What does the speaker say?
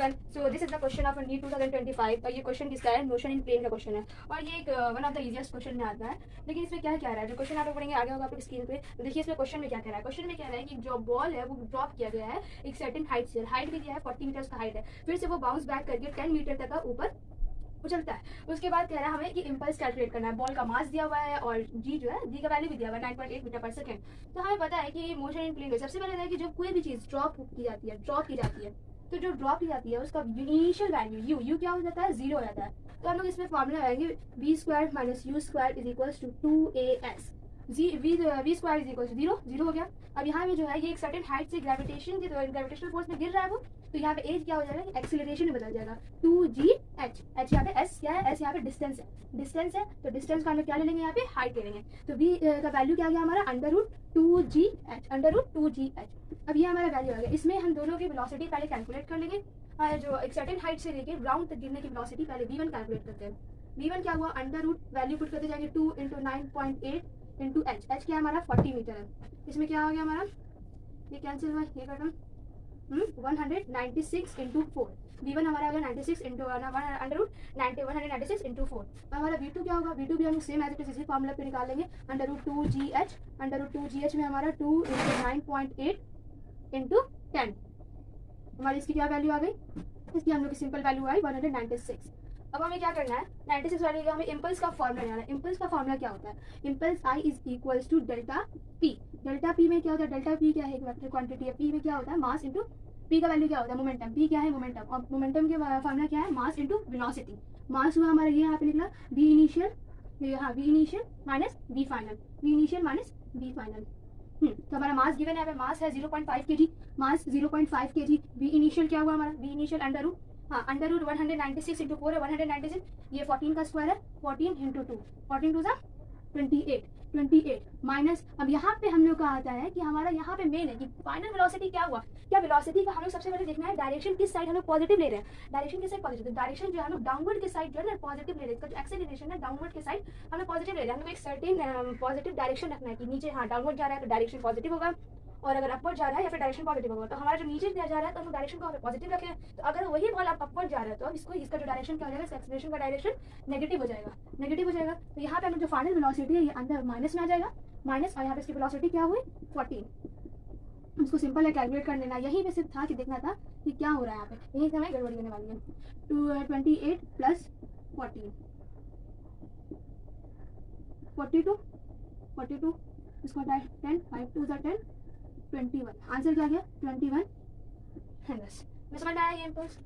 everyone. So this is the question of NEET 2025. ये question किसका है? मोशन इन प्लेन का क्वेश्चन है और ये एक one of the easiest question में आता है। लेकिन इसमें क्या क्या रहा है, जो क्वेश्चन आप लोग पढ़ेंगे आगे होगा आपकी स्क्रीन पे। तो देखिए इसमें क्वेश्चन में क्या कह रहा है। क्वेश्चन में कह रहा है कि जो बॉल है वो ड्रॉप किया गया है एक सर्टेन हाइट से। हाइट भी दिया है 40 मीटर का हाइट है। फिर से वो बाउंस बैक करके 10 मीटर तक का ऊपर उछलता है। उसके बाद कह रहा है हमें कि इम्पल्स कैलकुलेट करना है। बॉल का मास दिया हुआ है और जी जो है, जी का वैल्यू भी दिया हुआ है 9.8 मीटर पर सेकंड। तो हमें पता है कि मोशन इन प्लेन में सबसे पहले है कि जब कोई भी चीज़ ड्रॉप की जाती है तो जो ड्रॉप की जाती है उसका इनिशियल वैल्यू यू क्या हो जाता है, 0 हो जाता है। तो हम लोग इसमें फॉर्मूला लगाएंगे v square minus u square is equals to 2as। V square is equal to 0 हो गया। अब यहाँ पे जो है ये एक सर्टेन हाइट से ग्रेविटेशनल फोर्स में गिर रहा है वो, तो यहाँ पे एज क्या हो जाएगा, एक्सीलरेशन में बदल जाएगा 2gh। h यहाँ पे s क्या है, s यहाँ पे डिस्टेंस है तो डिस्टेंस का हम लोग क्या ले लेंगे, यहाँ पे हाइट ले लेंगे। तो v का वैल्यू क्या गया हमारा, √2gh। अब ये हमारा वैल्यू आ गया। इसमें हम दोनों की वेलोसिटी पहले कैलकुलेट कर लेंगे। जो एक सर्टेन हाइट से लेके ग्राउंड तक गिरने की वेलोसिटी पहले v1 कैलकुलेट करते हैं। v1 क्या हुआ, अंडर रूट वैल्यू पुट करते जाएंगे 2 × 9.8 × h। h क्या है हमारा 40 मीटर है। इसमें क्या हो गया हमारा, ये कैंसिल हुआ, ये कर 196 × 4। v1 हमारा आ गया 96 × अंडर रूट 196 × 4। हमारा v2 क्या होगा, v2 भी हम सेम एज इट इज इसी फॉर्मूला पे निकाल लेंगे। अंडर रूट 2gh में हमारा 2 × 9.8 × 10। हमारी इसकी क्या वैल्यू आ गई, इसकी हम लोग की सिंपल वैल्यू आई 196। अब हमें क्या करना है, 96 वाले का हमें इम्पल्स का फॉर्मूला लगाना है। इम्पल्स का फॉर्मूला क्या होता है, impulse I is equals to delta P. Delta P में क्या होता है, डेल्टा पी क्या है, एक वेक्टर क्वांटिटी है। पी में क्या होता है, मास इंटू पी का वैल्यू क्या होता है, मोमेंटम। पी क्या है, मोमेंटम। और मोमेंटम के फॉर्मूला क्या है, मास इंटू वेलोसिटी। मास हुआ हमारा ये यहाँ पे निकला वी इनिशियल, हाँ v initial minus v final, v initial minus v final. तो हमारा मास गिवन है, मास है 0.5 kg, mass 0.5 kg। V initial क्या हुआ हमारा, वी इनिशियल अंडर रूट, हाँ अंडर रूट 196 × 4 है 196। ये 14 का स्क्वायर है, 14 × 2, 14 2 28 माइनस। अब यहाँ पे हम लोग का आता है कि हमारा यहाँ पे मेन है कि फाइनल वेलोसिटी क्या हुआ। क्या वेलोसिटी का हम लोग सबसे पहले देखना है डायरेक्शन किस साइड हम लोग पॉजिटिव ले रहे हैं। डायरेक्शन किस साइड पॉजिटिव, डायरेक्शन जो है हम लोग डाउनवर्ड के साइड जो है ना पॉजिटिव ले रहे हैं। इसका जो एक्सेलरेशन है डाउनवर्ड के साइड हम लोग पॉजिटिव ले रहे हैं। हम लोग एक सर्टेन पॉजिटिव डायरेक्शन रखना है कि नीचे हाँ डाउनवर्ड जा रहा है तो डायरेक्शन पॉजिटिव होगा, और अगर अपवर्ड जा रहा है या फिर डायरेक्शन पॉजिटिव होगा। तो हमारा जो नीचे जा रहा है तो हम डायरेक्शन को पॉजिटिव रखें। तो अगर वही बॉल अपवर्ड जा रहा है तो अब इसको इसका जो डायरेक्शन क्या हो जाएगा, एक्सेलरेशन का डायरेक्शन नेगेटिव हो जाएगा। तो यहाँ पे हम जो फाइनल वेलोसिटी है ये अंदर माइनस में आ जाएगा, माइनस, और यहाँ पे इसकी वेलोसिटी क्या हुई 14। उसको सिंपल है कैलकुलेट कर लेना। यहीं पे सिर्फ था कि देखना था कि क्या हो रहा है यहाँ पे, यहीं से हमें गड़बड़ी होने वाली है। 28 + 14 42 इसको 10 5 2 10 21। आंसर क्या गया 21 है। बस समझ में आया ये इम्पल्स।